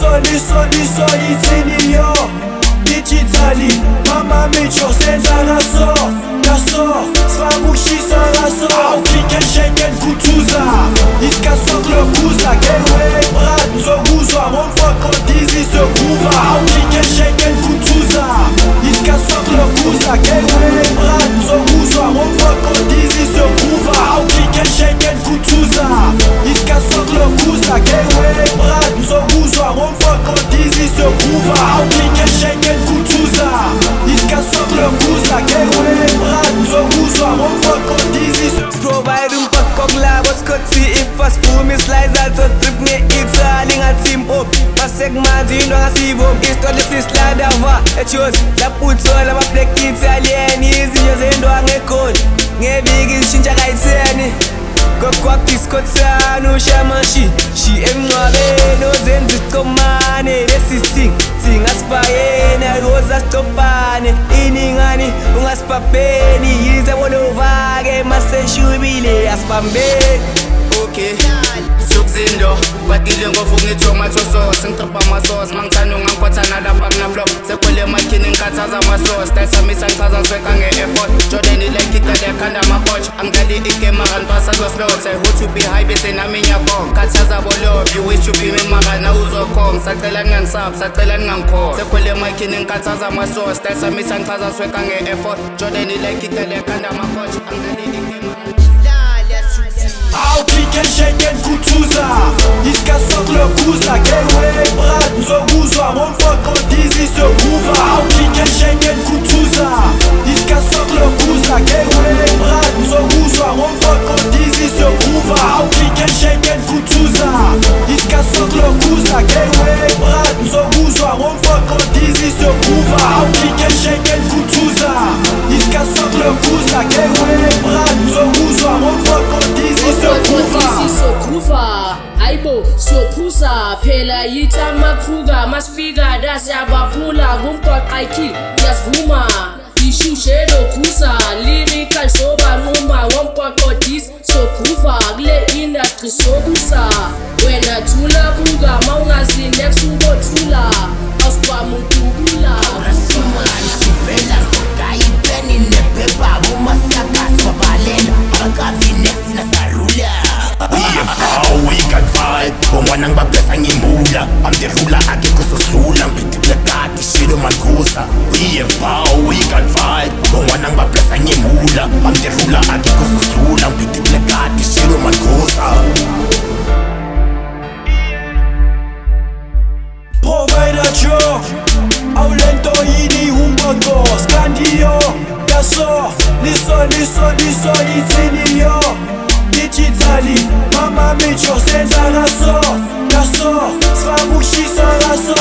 liso itsini yo digitali mama micho senza naso sfamushisa naso awukhike Schengen kutuza isikasoklo kuza kewe brat zokuzwa ngomfoko dizi sokuva awukhike Schengen kutuza isikasoklo kuza kewe brat zokuzwa ngomfoko dizi sokuva awukhike Schengen kutuza isikasoklo kuza kewe brat zokuzwa ngomfoko dizi sokuva awukhike Schengen kutuza isikasoklo kuza kewe brat zokuzwa ngomfoko dizi provide mpakokla boskotsi ifasfumi slides altotrip nge-itsali ngatimpo basekmanzi into angasibo istole sisladava echos laputsola bablek italian izinyo zento angegoli ngebiki zishintsha kayitheni kokwakdiskotsani ushamashi shi emncwabeni ozenza isikomane lesising singasifakeni ayoza sitopane iningani ungasipapeni yize bolovake maseshubile asibambeni okay Sukzindo, batile ngofu ngitomato sauce Ngitopa masos, mangithanda ungangikwathana lapha kunaflop Sekwele makini ngikhathaza amasos Tayisamisa ngichaza ngisweka nge-effort Jordan like ikale yakhanda amapoch Angidlali igame akanipasa zoslot Say who to be high bese nami ngiyabonga Khathaza bolob, you wish to be me maka na uzokhong Sacela ningangisab, sacela ningangikhola Sekwele makini ngikhathaza amasos Tayisamisa ngichaza ngisweka nge-effort Jordan like ikale yakhanda amapoch Angidlali igame awukhike Schengen kutuza isikasoklo kuza kewe brat zokuzwa ngomfoko dizi sokuva awukhike Schengen kutuza isikasoklo kuza kewe brat zokuzwa ngomfoko dizi sokuva awukhike Schengen kutuza isikasoklo kuza kewe brat zokuzwa ngomfoko dizi sokuva awukhike Schengen kutuza isikasoklo kuza kewe brat zokuzwa ngomfoko dizi sokuva hayibo siyophuza phela yithi amaqhuka masifika dasiyabaphula kumgwaqa ikhili ngiyasivuma ishushe lokhuza lyrical sobanquma ngomgwaqo dis sokuva kule industry sokuza wena thula buka mawungazinde kusukothula awusibama ukubula rasimani sivela ngokayipeni nephepha bomasiyakasi babalela akavineksi nasarula we can fight bongwana ngibablesa ngimbula amderula akekho sosidlula ngiphethe kati shilo makhusa we can fight bongwana ngibablesa ngimbula amderula akekho sosidlula ngiphethe kati shilo makhusa Provider Joe awulento yini umboto skandiyo yaso liso itsini yo digitali mama micho senza naso sfamushisa naso